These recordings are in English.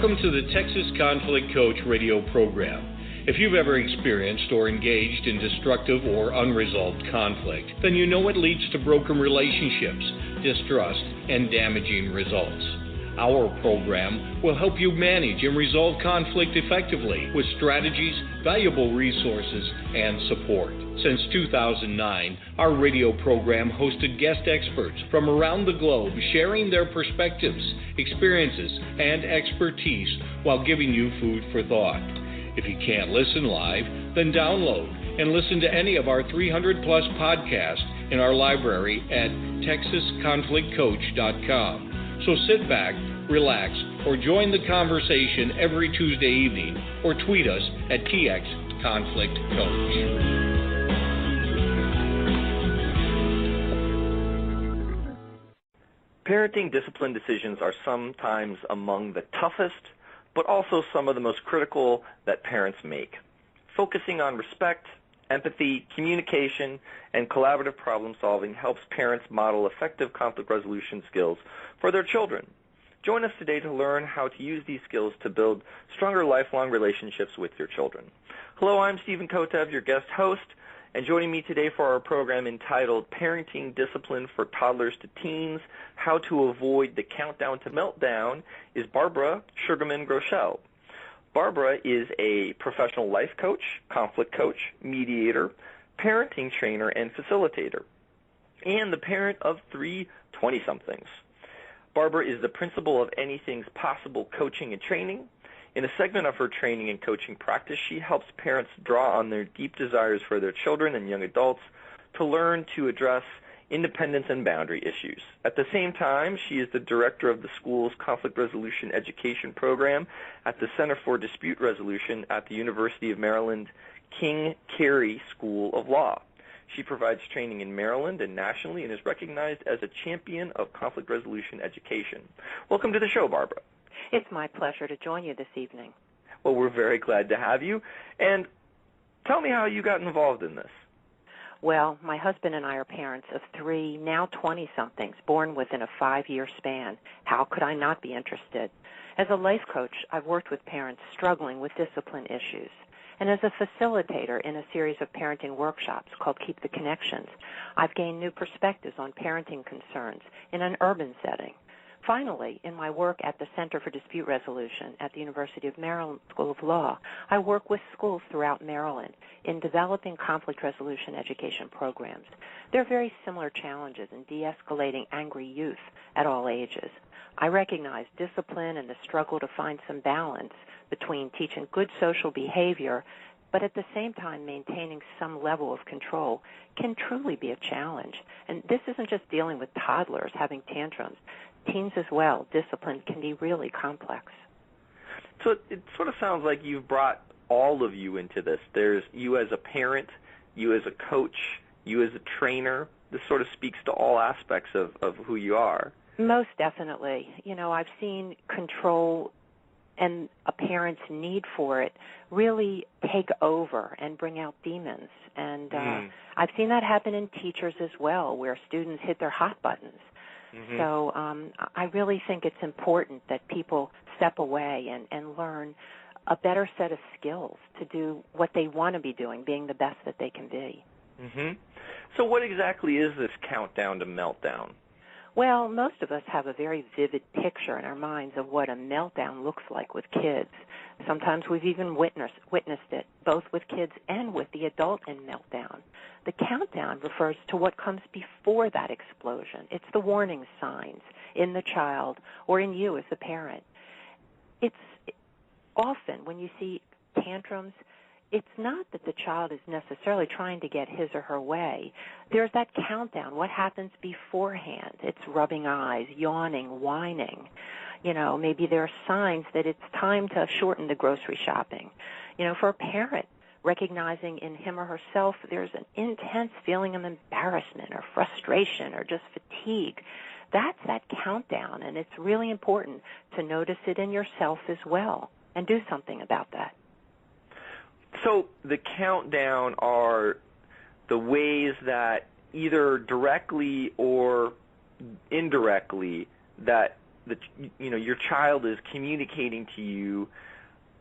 Welcome to the Texas Conflict Coach radio program. If you've ever experienced or engaged in destructive or unresolved conflict, then you know it leads to broken relationships, distrust, and damaging results. Our program will help you manage and resolve conflict effectively with strategies, valuable resources, and support. Since 2009, our radio program hosted guest experts from around the globe sharing their perspectives, experiences, and expertise while giving you food for thought. If you can't listen live, then download and listen to any of our 300-plus podcasts in our library at texasconflictcoach.com. So sit back, relax, or join the conversation every Tuesday evening, or tweet us at TXConflictCoach. Parenting discipline decisions are sometimes among the toughest, but also some of the most critical that parents make. Focusing on respect, empathy, communication, and collaborative problem solving helps parents model effective conflict resolution skills for their children. Join us today to learn how to use these skills to build stronger lifelong relationships with your children. Hello, I'm Stephen Kotev, your guest host, and joining me today for our program entitled Parenting Discipline for Toddlers to Teens, How to Avoid the Countdown to Meltdown, is Barbara Sugarman Grochal. Barbara is a professional life coach, conflict coach, mediator, parenting trainer, and facilitator, and the parent of 3 20-somethings. Barbara is the principal of Anything's Possible Coaching and Training. In a segment of her training and coaching practice, she helps parents draw on their deep desires for their children and young adults to learn to address independence and boundary issues. At the same time, she is the director of the school's conflict resolution education program at the Center for Dispute Resolution at the University of Maryland King Carey School of Law. She provides training in Maryland and nationally and is recognized as a champion of conflict resolution education. Welcome to the show, Barbara. It's my pleasure to join you this evening. Well, we're very glad to have you. And tell me how you got involved in this. Well, my husband and I are parents of 3 now 20-somethings born within a 5-year span. How could I not be interested? As a life coach, I've worked with parents struggling with discipline issues. And as a facilitator in a series of parenting workshops called Keep the Connections, I've gained new perspectives on parenting concerns in an urban setting. Finally, in my work at the Center for Dispute Resolution at the University of Maryland School of Law, I work with schools throughout Maryland in developing conflict resolution education programs. There are very similar challenges in de-escalating angry youth at all ages. I recognize discipline and the struggle to find some balance between teaching good social behavior, but at the same time maintaining some level of control can truly be a challenge. And this isn't just dealing with toddlers having tantrums. Teens as well, discipline can be really complex. So it sort of sounds like you've brought all of you into this. There's you as a parent, you as a coach, you as a trainer. This sort of speaks to all aspects of who you are. Most definitely. You know, I've seen control and a parent's need for it really take over and bring out demons. And I've seen that happen in teachers as well, where students hit their hot buttons. Mm-hmm. So I really think it's important that people step away and learn a better set of skills to do what they want to be doing, being the best that they can be. Mm-hmm. So what exactly is this countdown to meltdown? Well, most of us have a very vivid picture in our minds of what a meltdown looks like with kids. Sometimes we've even witnessed it, both with kids and with the adult in meltdown. The countdown refers to what comes before that explosion. It's the warning signs in the child or in you as a parent. It's often when you see tantrums, it's not that the child is necessarily trying to get his or her way. There's that countdown. What happens beforehand? It's rubbing eyes, yawning, whining. You know, maybe there are signs that it's time to shorten the grocery shopping. You know, for a parent, recognizing in him or herself there's an intense feeling of embarrassment or frustration or just fatigue. That's that countdown, and it's really important to notice it in yourself as well and do something about that. So the countdown are the ways that either directly or indirectly that your child is communicating to you,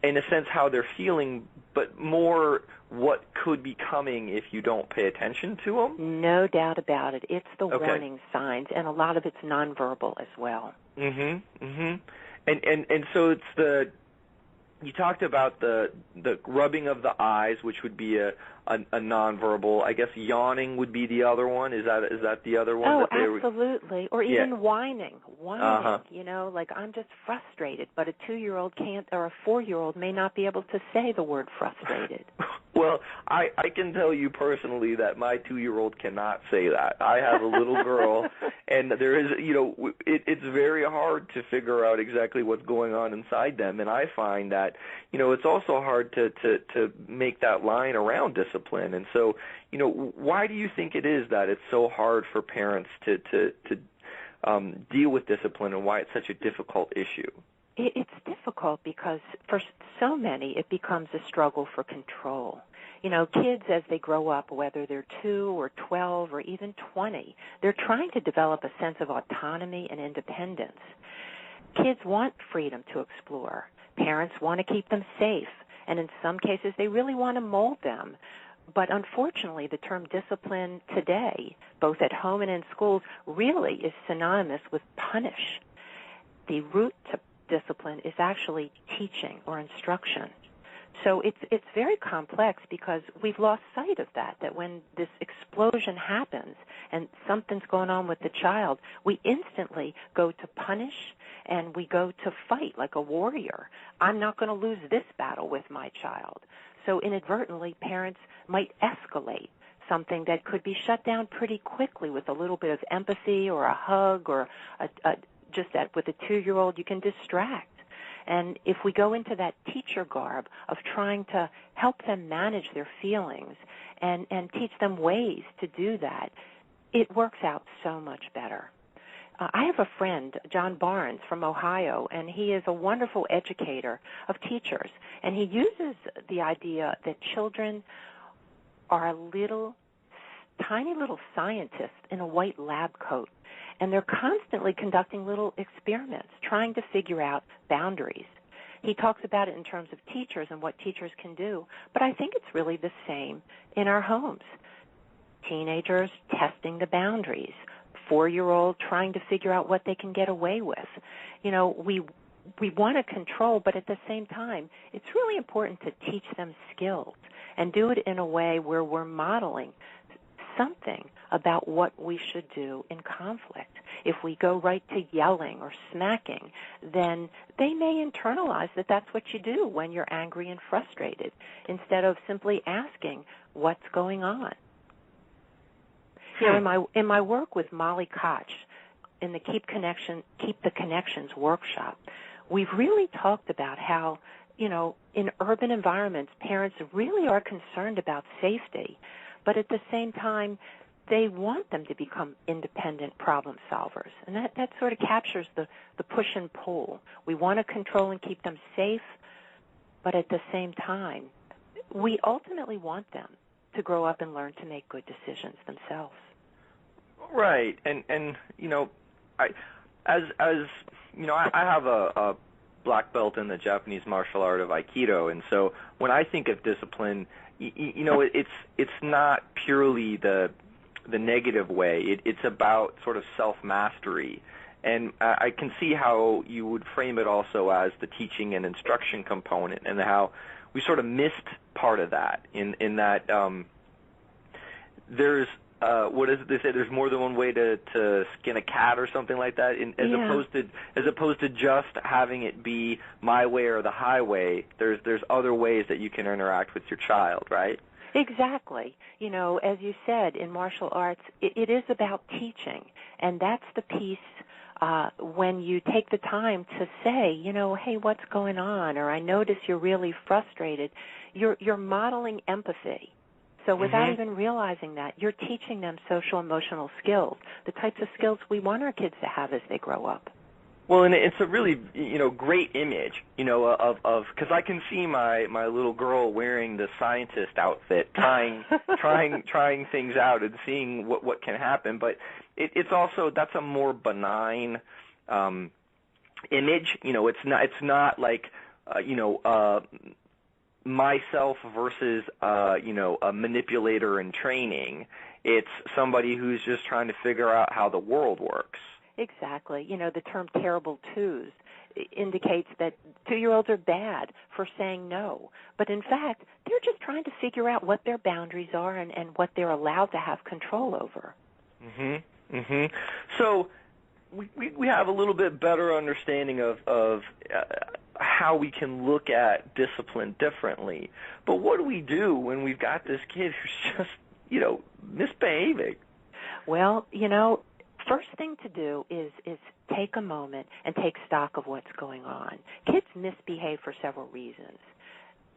in a sense, how they're feeling, but more what could be coming if you don't pay attention to them? No doubt about it. It's the warning signs, and a lot of it's nonverbal as well. And so it's you talked about the rubbing of the eyes, which would be a nonverbal. I guess yawning would be the other one. Is that the other one? Oh, absolutely. Or even whining. Like I'm just frustrated, but a 2-year-old can't, or a 4-year-old may not be able to say the word frustrated. Well, I can tell you personally that my 2-year-old cannot say that. I have a little girl, and there is, it's very hard to figure out exactly what's going on inside them, and I find that, it's also hard to make that line around discipline. And so, why do you think it is that it's so hard for parents to deal with discipline, and why it's such a difficult issue? It's difficult because for so many it becomes a struggle for control. Kids as they grow up, whether they're 2 or 12 or even 20, they're trying to develop a sense of autonomy and independence. Kids want freedom to explore. Parents want to keep them safe, and in some cases they really want to mold them. But unfortunately, the term discipline today, both at home and in schools, really is synonymous with punish. The root to discipline is actually teaching or instruction. So it's very complex because we've lost sight of that when this explosion happens and something's going on with the child, we instantly go to punish and we go to fight like a warrior. I'm not going to lose this battle with my child. So inadvertently, parents might escalate something that could be shut down pretty quickly with a little bit of empathy or a hug or just that with a 2-year-old you can distract. And if we go into that teacher garb of trying to help them manage their feelings and teach them ways to do that, it works out so much better. I have a friend, John Barnes, from Ohio, and he is a wonderful educator of teachers. And he uses the idea that children are tiny little scientists in a white lab coat. And they're constantly conducting little experiments, trying to figure out boundaries. He talks about it in terms of teachers and what teachers can do, but I think it's really the same in our homes. Teenagers testing the boundaries, 4-year-old trying to figure out what they can get away with. We want to control, but at the same time, it's really important to teach them skills and do it in a way where we're modeling something about what we should do in conflict. If we go right to yelling or smacking, then they may internalize that that's what you do when you're angry and frustrated, instead of simply asking what's going on. In my work with Molly Koch in the Keep the Connections workshop, we've really talked about how, in urban environments, parents really are concerned about safety, but at the same time, they want them to become independent problem solvers. And that sort of captures the push and pull. We want to control and keep them safe, but at the same time, we ultimately want them to grow up and learn to make good decisions themselves. Right. And I have a black belt in the Japanese martial art of Aikido, and so when I think of discipline, it's not purely the negative way. It's about sort of self-mastery. And I can see how you would frame it also as the teaching and instruction component, and how we sort of missed part of that in that there's what is it they say? There's more than one way to skin a cat or something like that. As opposed to just having it be my way or the highway. There's other ways that you can interact with your child, right? Exactly. As you said, in martial arts, it is about teaching, and that's the piece when you take the time to say, hey, what's going on, or I notice you're really frustrated. You're modeling empathy. So without even realizing that, you're teaching them social emotional skills, the types of skills we want our kids to have as they grow up. Well, and it's a really, great image, of because I can see my little girl wearing the scientist outfit, trying things out and seeing what can happen. But it's also, that's a more benign image. It's not like myself versus a manipulator in training. It's somebody who's just trying to figure out how the world works. Exactly. The term terrible twos indicates that 2-year-olds are bad for saying no. But in fact, they're just trying to figure out what their boundaries are and what they're allowed to have control over. So we have a little bit better understanding of how we can look at discipline differently. But what do we do when we've got this kid who's just, misbehaving? Well, first thing to do is take a moment and take stock of what's going on. Kids misbehave for several reasons.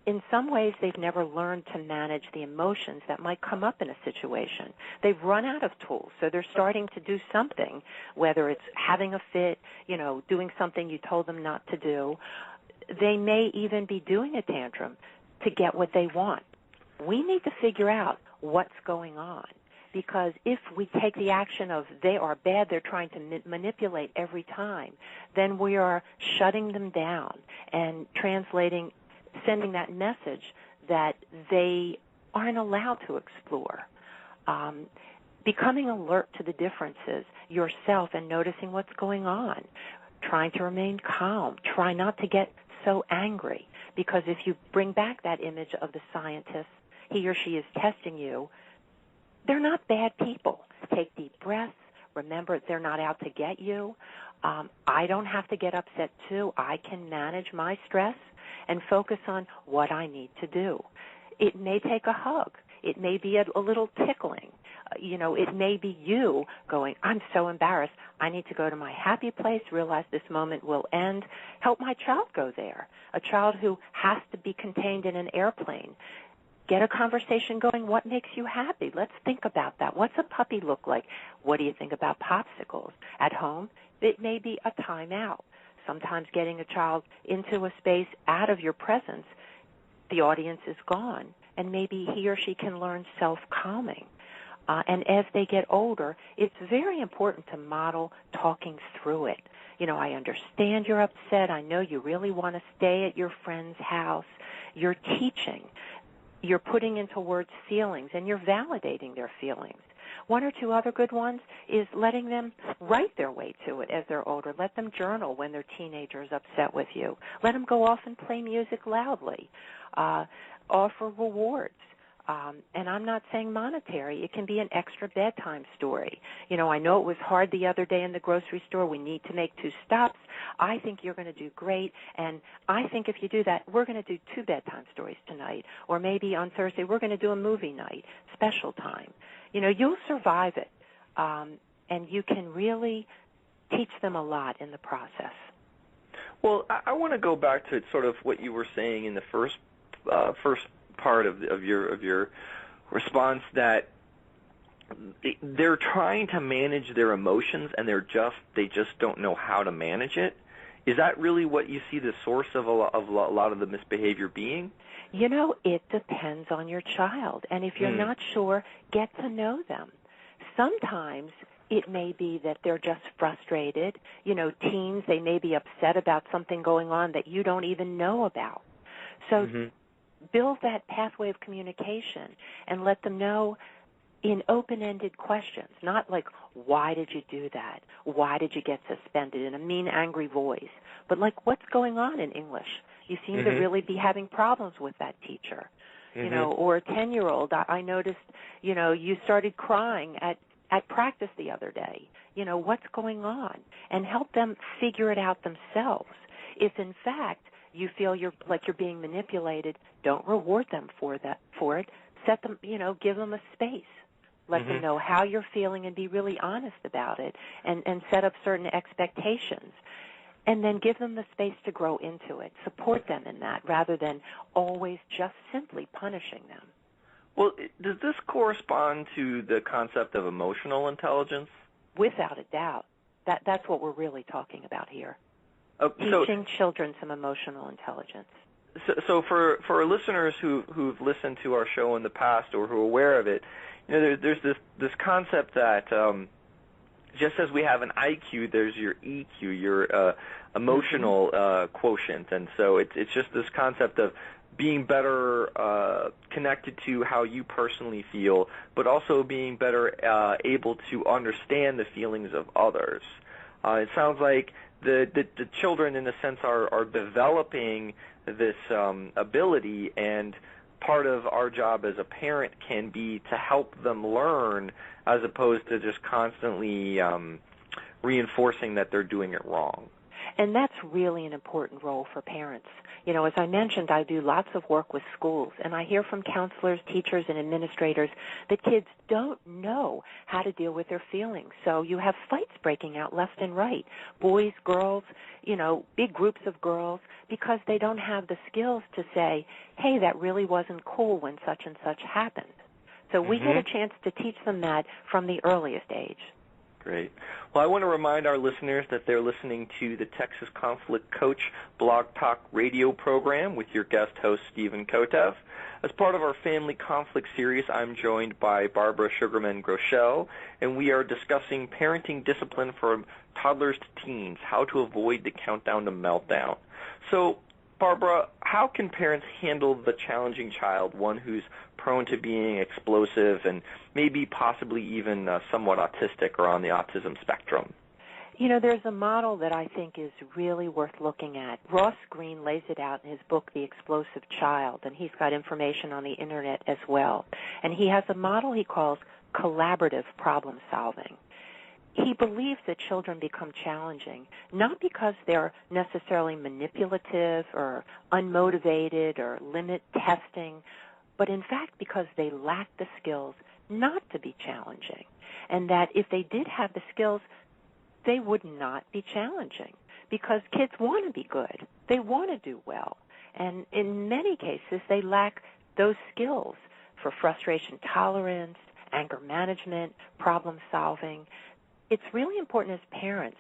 In some ways, they've never learned to manage the emotions that might come up in a situation. They've run out of tools, so they're starting to do something, whether it's having a fit, doing something you told them not to do. They may even be doing a tantrum to get what they want. We need to figure out what's going on, because if we take the action of they are bad, they're trying to manipulate every time, then we are shutting them down and sending that message that they aren't allowed to explore. Becoming alert to the differences yourself and noticing what's going on, trying to remain calm, try not to get so angry, because if you bring back that image of the scientist, he or she is testing you, they're not bad people. Take deep breaths. Remember, they're not out to get you. I don't have to get upset, too. I can manage my stress and focus on what I need to do. It may take a hug. It may be a little tickling. It may be you going, I'm so embarrassed. I need to go to my happy place, realize this moment will end, help my child go there. A child who has to be contained in an airplane. Get a conversation going. What makes you happy? Let's think about that. What's a puppy look like? What do you think about popsicles? At home, it may be a timeout. Sometimes getting a child into a space out of your presence, the audience is gone, and maybe he or she can learn self-calming. And as they get older, it's very important to model talking through it. I understand you're upset. I know you really want to stay at your friend's house. You're teaching. You're putting into words feelings, and you're validating their feelings. One or two other good ones is letting them write their way to it as they're older. Let them journal when they're teenagers upset with you. Let them go off and play music loudly. Offer rewards. And I'm not saying monetary. It can be an extra bedtime story. I know it was hard the other day in the grocery store. We need to make 2 stops. I think you're going to do great, and I think if you do that, we're going to do 2 bedtime stories tonight. Or maybe on Thursday, we're going to do a movie night, special time. You'll survive it, and you can really teach them a lot in the process. Well, I want to go back to sort of what you were saying in the first part of your response, that they're trying to manage their emotions and they just don't know how to manage it. Is that really what you see the source of a lot of the misbehavior being? It depends on your child, and if you're not sure, get to know them. Sometimes it may be that they're just frustrated. Teens, they may be upset about something going on that you don't even know about. So build that pathway of communication and let them know in open-ended questions, not like, why did you do that? Why did you get suspended, in a mean, angry voice? But like, what's going on in English? You seem to really be having problems with that teacher. Or a 10-year-old, I noticed, you started crying at practice the other day. What's going on? And help them figure it out themselves. If, in fact, you feel you're being manipulated, don't reward them for it. Set them, give them a space. Let them know how you're feeling and be really honest about it, and set up certain expectations. And then give them the space to grow into it. Support them in that rather than always just simply punishing them. Well, does this correspond to the concept of emotional intelligence? Without a doubt. That's what we're really talking about here. Teaching children some emotional intelligence. So for our listeners who've listened to our show in the past or who are aware of it, there's this concept that just as we have an IQ, there's your EQ, your emotional quotient. And so it's just this concept of being better connected to how you personally feel, but also being better able to understand the feelings of others. It sounds like the children, in a sense, are developing this ability, and part of our job as a parent can be to help them learn as opposed to just constantly reinforcing that they're doing it wrong. And that's really an important role for parents. You know, as I mentioned, I do lots of work with schools, and I hear from counselors, teachers, and administrators that kids don't know how to deal with their feelings. So you have fights breaking out left and right, boys, girls, you know, big groups of girls, because they don't have the skills to say, hey, that really wasn't cool when such and such happened. So we get a chance to teach them that from the earliest age. Great. Well, I want to remind our listeners that they're listening to the Texas Conflict Coach Blog Talk radio program with your guest host, Stephen Kotev. As part of our Family Conflict series, I'm joined by Barbara Sugarman Grochal, and we are discussing parenting discipline for toddlers to teens, how to avoid the countdown to meltdown. So, Barbara, how can parents handle the challenging child, one who's prone to being explosive and maybe possibly even somewhat autistic or on the autism spectrum? You know, there's a model that I think is really worth looking at. Ross Greene lays it out in his book, The Explosive Child, and he's got information on the Internet as well. And he has a model he calls collaborative problem solving. He believes that children become challenging not because they're necessarily manipulative or unmotivated or limit testing, but in fact because they lack the skills not to be challenging, and that if they did have the skills, they would not be challenging because kids want to be good. They want to do well. And in many cases, they lack those skills for frustration tolerance, anger management, problem solving. It's really important as parents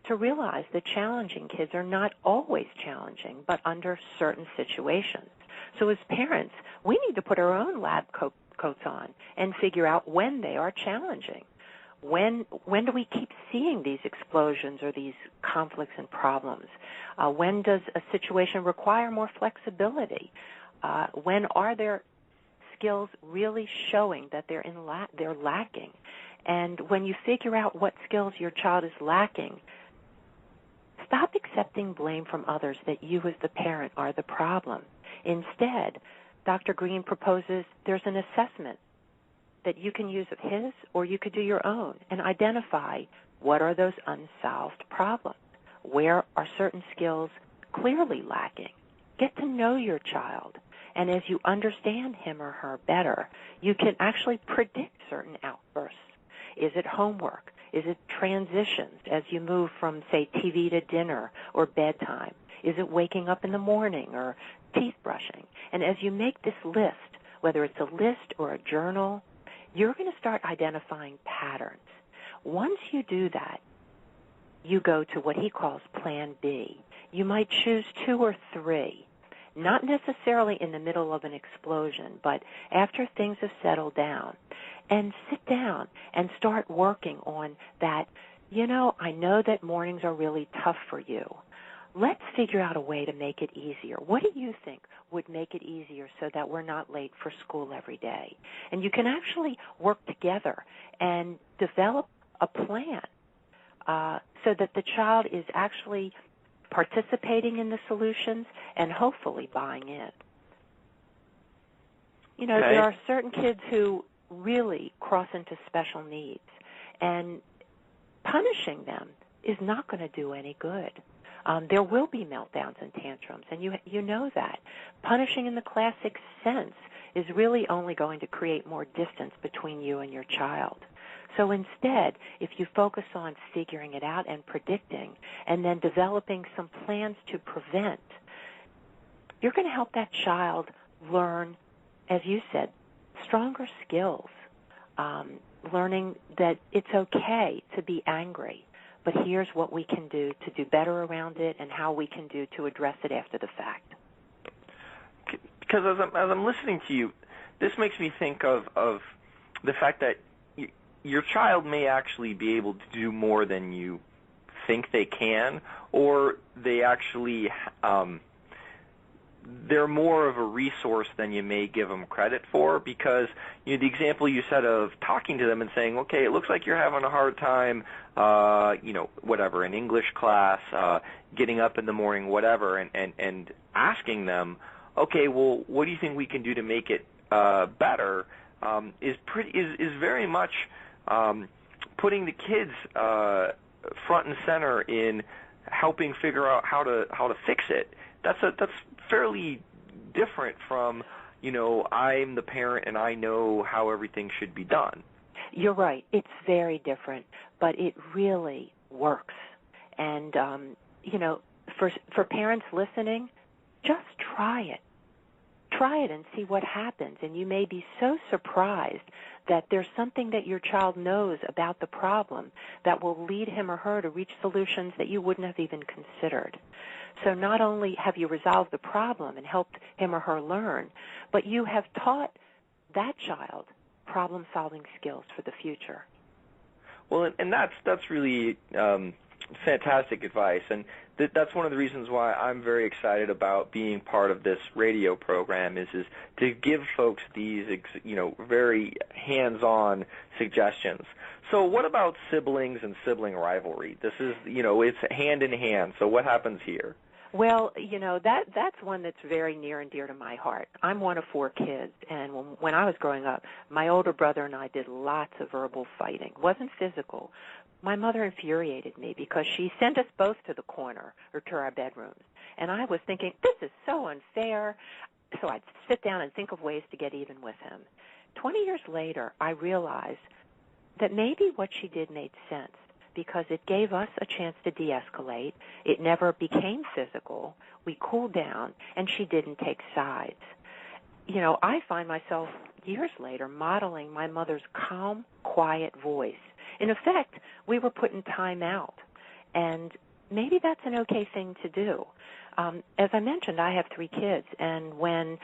to realize that challenging kids are not always challenging, but under certain situations. So as parents, we need to put our own lab coats on and figure out when they are challenging. When do we keep seeing these explosions or these conflicts and problems? When does a situation require more flexibility? When are their skills really showing that they're lacking? And when you figure out what skills your child is lacking, stop accepting blame from others that you as the parent are the problem. Instead, Dr. Greene proposes there's an assessment that you can use of his or you could do your own and identify what are those unsolved problems. Where are certain skills clearly lacking? Get to know your child. And as you understand him or her better, you can actually predict certain outbursts. Is it homework? Is it transitions as you move from, say, TV to dinner or bedtime? Is it waking up in the morning or teeth brushing? And as you make this list, whether it's a list or a journal, you're going to start identifying patterns. Once you do that, you go to what he calls Plan B. You might choose 2 or 3, not necessarily in the middle of an explosion, but after things have settled down. And sit down and start working on that. You know, I know that mornings are really tough for you. Let's figure out a way to make it easier. What do you think would make it easier so that we're not late for school every day? And you can actually work together and develop a plan so that the child is actually participating in the solutions and hopefully buying in. You know, there are certain kids who really cross into special needs, and punishing them is not going to do any good. There will be meltdowns and tantrums, and you know that. Punishing in the classic sense is really only going to create more distance between you and your child. So instead, if you focus on figuring it out and predicting and then developing some plans to prevent, you're going to help that child learn, as you said, stronger skills, learning that it's okay to be angry, but here's what we can do to do better around it and how we can do to address it after the fact. Because as I'm listening to you, this makes me think of the fact that your child may actually be able to do more than you think they can, or they actually they're more of a resource than you may give them credit for, because the example you said of talking to them and saying, okay, it looks like you're having a hard time, whatever, in English class, getting up in the morning, whatever, and asking them, okay, well, what do you think we can do to make it better, is very much putting the kids front and center in helping figure out how to fix it. That's fairly different from, I'm the parent and I know how everything should be done. You're right. It's very different, but it really works. And, for parents listening, just try it. Try it and see what happens, and you may be so surprised that there's something that your child knows about the problem that will lead him or her to reach solutions that you wouldn't have even considered. So not only have you resolved the problem and helped him or her learn, but you have taught that child problem-solving skills for the future. Well, and that's really fantastic advice, and that's one of the reasons why I'm very excited about being part of this radio program is to give folks these, very hands-on suggestions. So what about siblings and sibling rivalry? This is, it's hand in hand. So what happens here? Well, that's one that's very near and dear to my heart. I'm one of 4 kids, and when I was growing up, my older brother and I did lots of verbal fighting. It wasn't physical. My mother infuriated me because she sent us both to the corner or to our bedrooms. And I was thinking, this is so unfair. So I'd sit down and think of ways to get even with him. 20 years later, I realized that maybe what she did made sense because it gave us a chance to de-escalate. It never became physical. We cooled down, and she didn't take sides. I find myself years later modeling my mother's calm, quiet voice. In effect, we were put in time out, and maybe that's an okay thing to do. As I mentioned, I have 3 kids, and when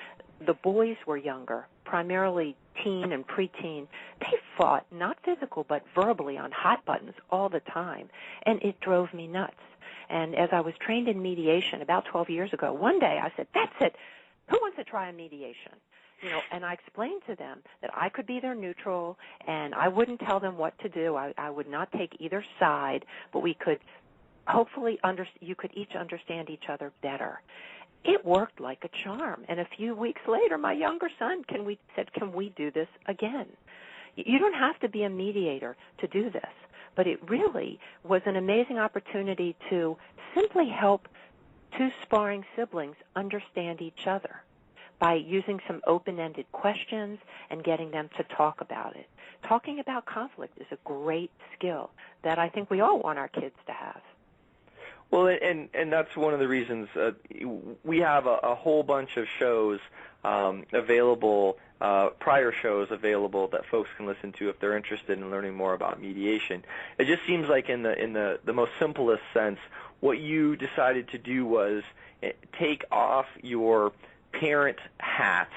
the boys were younger, primarily teen and preteen, they fought, not physical, but verbally on hot buttons all the time, and it drove me nuts. And as I was trained in mediation about 12 years ago, one day I said, that's it, who wants to try a mediation? And I explained to them that I could be their neutral and I wouldn't tell them what to do. I would not take either side, but we could hopefully you could each understand each other better. It worked like a charm. And a few weeks later, my younger son said, can we do this again? You don't have to be a mediator to do this, but it really was an amazing opportunity to simply help 2 sparring siblings understand each other by using some open-ended questions and getting them to talk about it. Talking about conflict is a great skill that I think we all want our kids to have. Well, and that's one of the reasons we have a whole bunch of shows available, prior shows available that folks can listen to if they're interested in learning more about mediation. It just seems like in the most simplest sense, what you decided to do was take off your parent hat,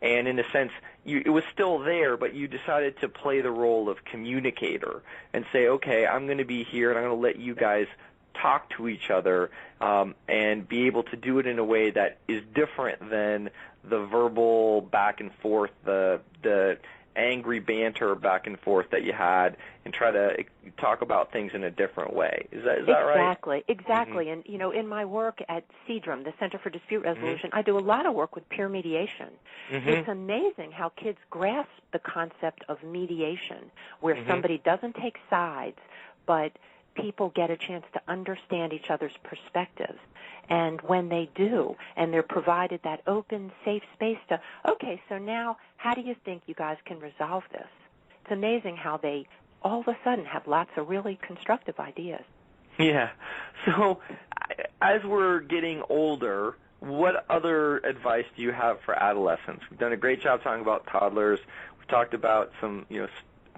and in a sense, it was still there, but you decided to play the role of communicator and say, okay, I'm going to be here and I'm going to let you guys talk to each other and be able to do it in a way that is different than the verbal back and forth, the angry banter back and forth that you had, and try to talk about things in a different way. Is that right? Exactly. Mm-hmm. And in my work at CDRM, the Center for Dispute Resolution, I do a lot of work with peer mediation. Mm-hmm. It's amazing how kids grasp the concept of mediation, where somebody doesn't take sides, but people get a chance to understand each other's perspectives. And when they do, and they're provided that open, safe space to, okay, so now how do you think you guys can resolve this? It's amazing how they all of a sudden have lots of really constructive ideas. Yeah. So as we're getting older, what other advice do you have for adolescents? We've done a great job talking about toddlers. We've talked about some,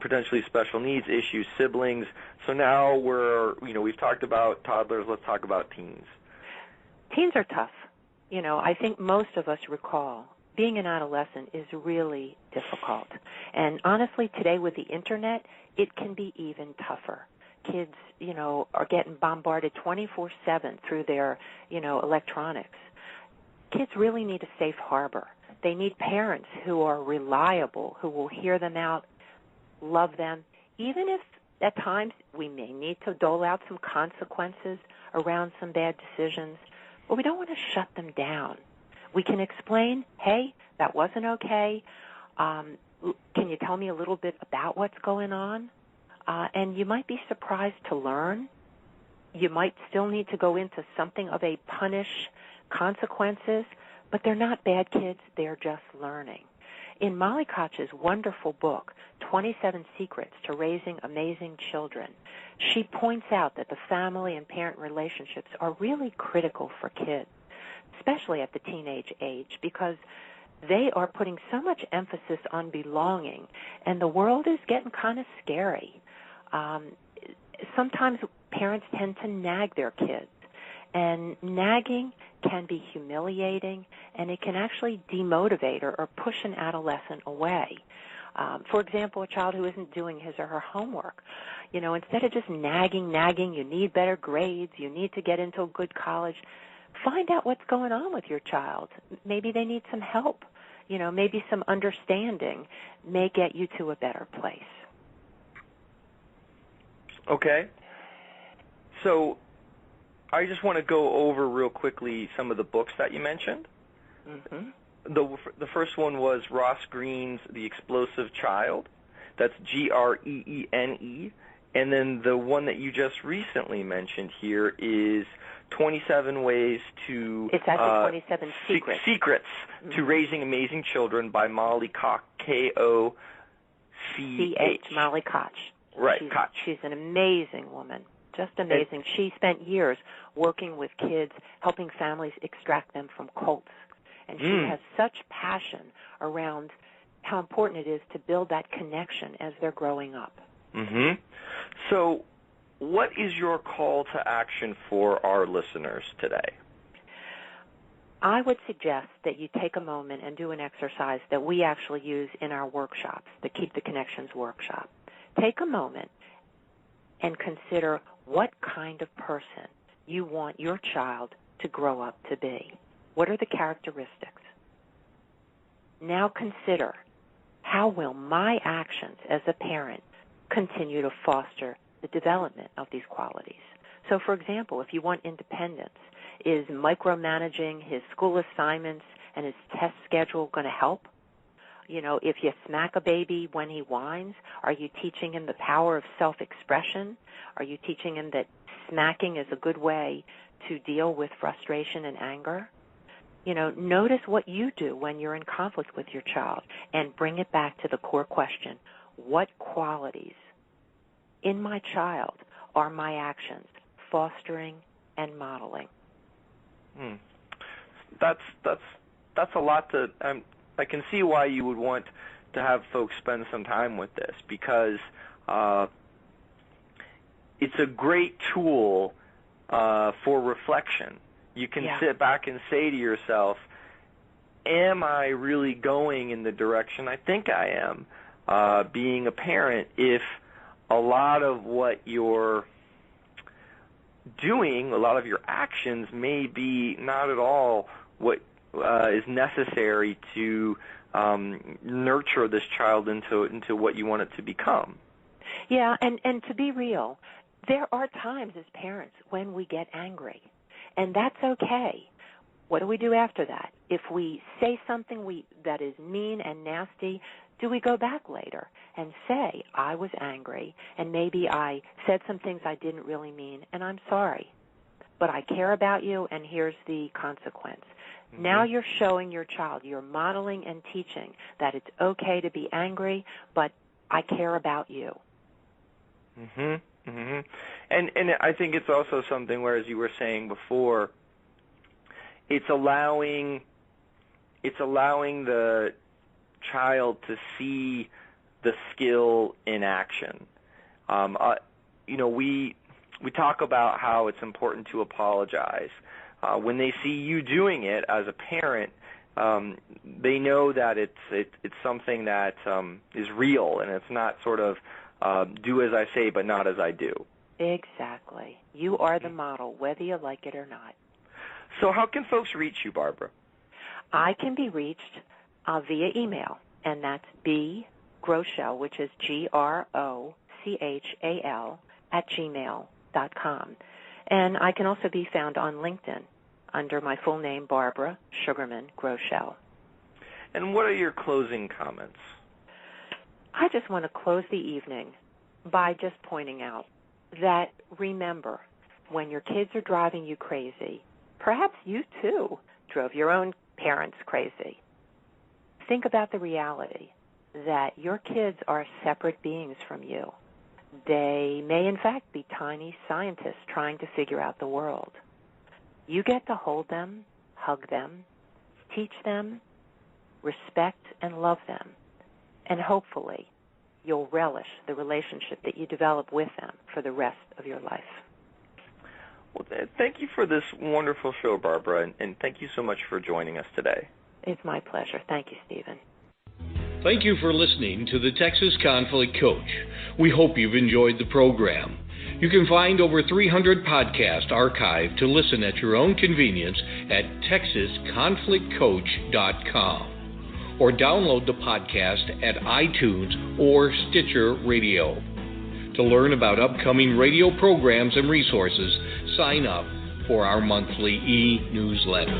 potentially special needs issues, siblings. So now we've talked about toddlers. Let's talk about teens. Teens are tough. I think most of us recall being an adolescent is really difficult. And And honestly, today with the Internet, it can be even tougher. Kids, are getting bombarded 24/7 through their, electronics. Kids really need a safe harbor. They need parents who are reliable, who will hear them out, love them, even if at times we may need to dole out some consequences around some bad decisions, but we don't want to shut them down. We can explain, hey, that wasn't okay. Can you tell me a little bit about what's going on? And you might be surprised to learn. You might still need to go into something of a punish consequences, but they're not bad kids. They're just learning. In Molly Koch's wonderful book, 27 Secrets to Raising Amazing Children, she points out that the family and parent relationships are really critical for kids, especially at the teenage age, because they are putting so much emphasis on belonging, and the world is getting kind of scary. Sometimes parents tend to nag their kids, and nagging can be humiliating, and it can actually demotivate or push an adolescent away. For example, a child who isn't doing his or her homework, instead of just nagging, you need better grades, you need to get into a good college, find out what's going on with your child. Maybe they need some help. Maybe some understanding may get you to a better place. Okay. So I just want to go over real quickly some of the books that you mentioned. Mm-hmm. The first one was Ross Greene's The Explosive Child. That's Greene. And then the one that you just recently mentioned here is 27 Ways to... It's actually 27 Secrets. Secrets to Raising Amazing Children by Molly Koch, Koch. Molly Koch. Right, Koch. She's an amazing woman, just amazing. She spent years working with kids, helping families extract them from cults. And she has such passion around how important it is to build that connection as they're growing up. Mm-hmm. So what is your call to action for our listeners today? I would suggest that you take a moment and do an exercise that we actually use in our workshops, the Keep the Connections workshop. Take a moment and consider what kind of person you want your child to grow up to be. What are the characteristics? Now consider, how will my actions as a parent continue to foster the development of these qualities? So, for example, if you want independence, is micromanaging his school assignments and his test schedule going to help? If you smack a baby when he whines, are you teaching him the power of self-expression? Are you teaching him that smacking is a good way to deal with frustration and anger? Notice what you do when you're in conflict with your child and bring it back to the core question. What qualities in my child are my actions fostering and modeling? That's a lot to... I can see why you would want to have folks spend some time with this, because it's a great tool for reflection. You can sit back and say to yourself, am I really going in the direction I think I am, being a parent, if a lot of what you're doing, a lot of your actions may be not at all what is necessary to nurture this child into what you want it to become. Yeah, and to be real, there are times as parents when we get angry, and that's okay. What do we do after that? If we say something that is mean and nasty, do we go back later and say, I was angry, and maybe I said some things I didn't really mean, and I'm sorry, but I care about you, and here's the consequence. Mm-hmm. Now you're showing your child, you're modeling and teaching that it's okay to be angry, but I care about you. Mm-hmm. Mm-hmm. And I think it's also something where, as you were saying before, it's allowing the child to see the skill in action. We talk about how it's important to apologize. When they see you doing it as a parent, they know that it's something that is real, and it's not sort of do as I say but not as I do. Exactly. You are the model, whether you like it or not. So how can folks reach you, Barbara? I can be reached via email, and that's bgrochal, which is GROCHAL, @gmail.com. And I can also be found on LinkedIn under my full name, Barbara Sugarman Grochal. And what are your closing comments? I just want to close the evening by just pointing out that remember, when your kids are driving you crazy, perhaps you too drove your own parents crazy. Think about the reality that your kids are separate beings from you. They may, in fact, be tiny scientists trying to figure out the world. You get to hold them, hug them, teach them, respect and love them, and hopefully you'll relish the relationship that you develop with them for the rest of your life. Well, thank you for this wonderful show, Barbara, and thank you so much for joining us today. It's my pleasure. Thank you, Stephen. Thank you for listening to the Texas Conflict Coach. We hope you've enjoyed the program. You can find over 300 podcasts archived to listen at your own convenience at texasconflictcoach.com or download the podcast at iTunes or Stitcher Radio. To learn about upcoming radio programs and resources, sign up for our monthly e-newsletter.